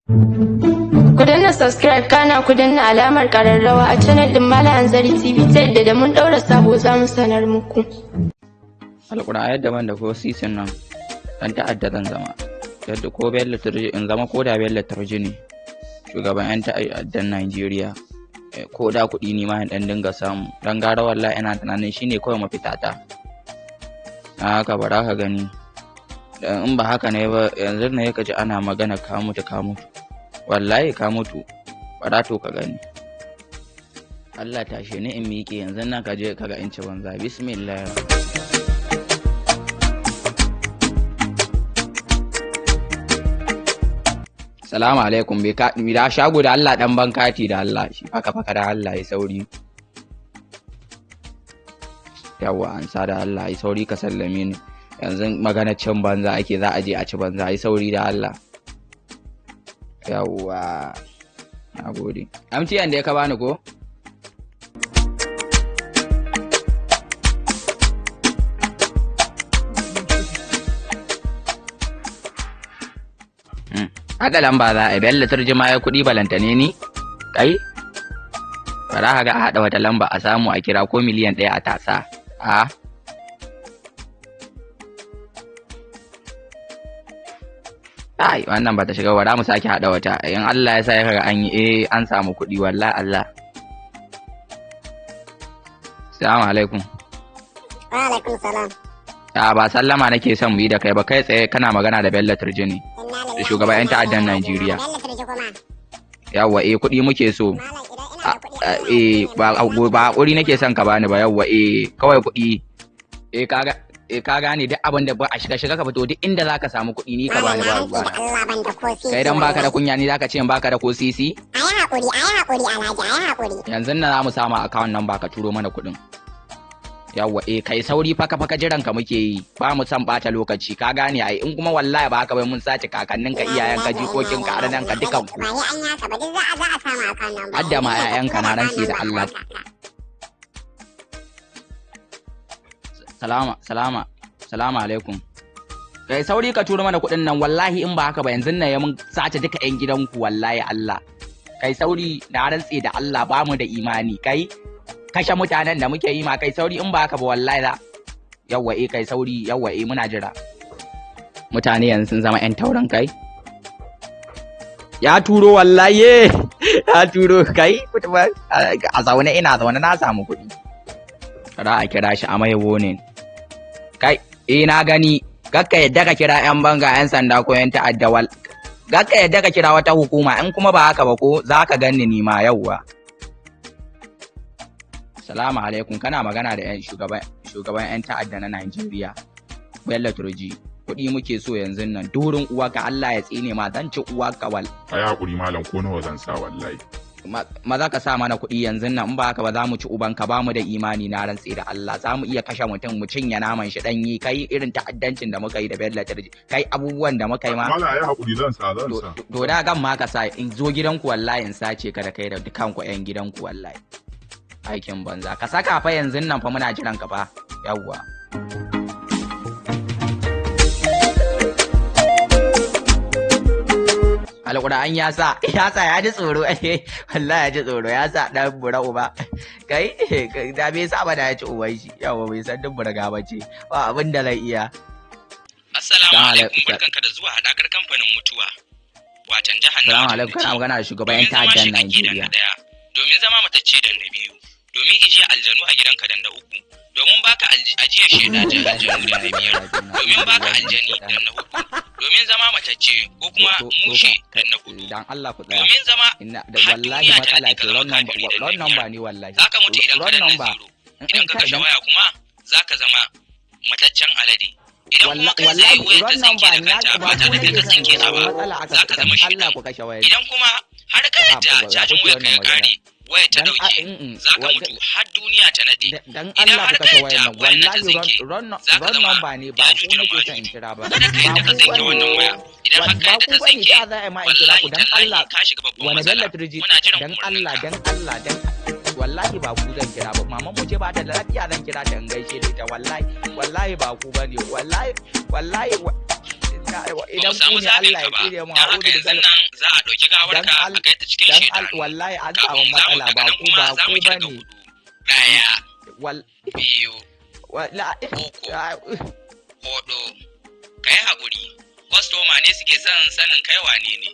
Ku danna subscribe kana ku danna alamar kararrawa a channel din Malam Hanzali TV ta yadda da mun daura sabo za mu sanar muku. Alƙur'ani daban da ko sisin nan dan ta'adda zan zama. Yadda ko Bello Turji in zama ko da Bello Turji ne shugaban 'yan ta'addan Najeriya. Ko da kuɗi ni ma dan dinga samu. Dan gara wallahi ina tunanin shine kawai mafitata. Haka bara ka gani. In ba haka ne ba yanzu ne ka ji ana magana ka mutu. Wallahi ka mutu bara to ka gani. Allah tashe ni in miƙe yanzu nan ka je kaga in ci banza. Bismillah. Salamu alaikum bai da shago da Allah dan bankati da Allah shi faka da Allah ya sauri. Yawwa an sa da Allah ya sauri ka sallame ni. Yanzu magana cin banza ake za a je a ci banza ya sauri da Allah. Yawwa nagode. MTN da ya ka bani ko? Haɗa lamba za a yi Bello Turji ma ya kuɗi balantane ni? Kai? Bara ka ga a haɗa wata lamba a samu a kira ko miliyan 1 a tasa. A? Ai, wannan ba ta shiga bara mu sake haɗa wata. In Allah ya sa ya kaga an yi an samu kuɗi wallahi Allah. Assalamu alaikum. Wa alaikum salam. Ba sallama nake son mu yi da kai ba kai tsaye kana magana da Bello Turji ne. Da shugaban 'yan ta'addan Najeriya. Yawwa kuɗi muke so. Ba haƙuri nake son ka bani ba yawwa kawai kuɗi. Ka gane duk abin da ba a shiga ka fito duk inda zaka samu kuɗi ni ka bani ba ruwa. Kai dan baka da kunya ni zaka ce in baka da ko sisi? Ayi haƙuri Alhaji ayi haƙuri. Yanzu na za mu samu account number ka turo mana kuɗin. Yawwa kai sauri faka jiran ka muke yi ba mu san bata lokaci ka gane ai in kuma wallahi ba haka bai mun sace kakannin ka iyayen ka jikokin ka arnan ka dukan ku ba ni an yaka ba duk za a samu akan nan ba hadda ma yayan ka na ranke da Allah. Salamu alaikum. Kai sauri ka turo mana kuɗin nan wallahi in ba haka ba yanzu nan ya mun sace duka yan gidanku wallahi Allah. Kai sauri na rantse da Allah ba mu da imani kai kashe mutanen da muke yi ma kai sauri in ba haka ba wallahi za yawwa kai sauri yawwa muna jira. Mutane yanzu sun zama 'yan taurin kai. Ya turo wallahi ya turo kai a zaune ina zaune na samu kuɗi. Kada a kira shi a mai ne. Kai na gani gakka yadda ka kira 'yan banga 'yan sanda ko 'yan ta'adda gakka yadda ka kira wata hukuma in kuma ba haka ba ko za ka ganni ni ma yawwa. Salamu alaikum kana magana da shugaban 'yan ta'adda na Najeriya Bello Turji. Kuɗi muke so yanzu nan durin uwaka Allah ya tsine ma zan ci uwaka wal. Ai hakuri malam ko nawa zan sa wallahi. Maza ka sa mana kuɗi yanzu nan in ba haka ba za mu ci ubanka ba mu da imani na rantse da Allah za mu iya kashe mutum mu cinye naman shi danyi kai irin ta'addancin da muka yi da Bello Turji kai abubuwan da muka yi ma. Malam ai hakuri zan sa. To da gan ma ka sa in zo gidanku wallahi in sace ka da kai da dukanku 'yan gidanku wallahi. Aikin banza ka saka fa yanzu nan fa muna jiran ka fa yawwa. Alƙur'an ya sa ya ji tsoro wallahi ya ji tsoro ya sa dan bura uba kai da bai saba da ya ci uban shi yawwa bai san duk burga bace ba abin da zai iya. Assalamu alaikum barkanka da zuwa hadakar kamfanin mutuwa watan jahannama. Assalamu alaikum kana magana da shugaban 'yan ta'addan Najeriya. Domin zama matacce dan na biyu domin ijiya aljanu a gidanka dan na uku domin baka ajiyar shedajen aljanu dan na biyar domin baka aljani dan na uku domin zama matacce ko kuma mushe dan na hudu dan Allah ku tsaya domin zama wallahi matsala ce wannan ba ni wallahi zaka mutu idan ka dan zero idan ka kashe waya kuma zaka zama mataccen alade idan kuma kai sai wayar ta tsinke da kanta ba tare da ka tsinke ta ba zaka zama shi idan kuma har ka yadda cajin wayar ka ya kare waya ta dauke zaka mutu har duniya ta nade dan Allah ku kashe wayar nan wallahi zaka zama ba ne ba ku nake son in kira ba kada kai da ka tsinke wannan waya idan har kai da ka tsinke wallahi dan Allah ka shiga babban wani matsala Bello Turji muna jiran dan Allah wallahi ba ku zan kira ba maman mu ce ba da lafiya zan kira ta in gaishe da ita wallahi ba ku bane wallahi idan samu ku ne Allah zaɓin ya ka ba. tsire mu Dan a haka yanzu nan za a ɗauki gawarka a kai ta cikin shedanu. wallahi an Kafin samu za mu matsala daga ba nan ku kuma ba za ku mu kirga bane 4. 1, wal 2, wala 3, 4. Ka yi haƙuri. Kwastoma ne suke son sanin kai wane ne.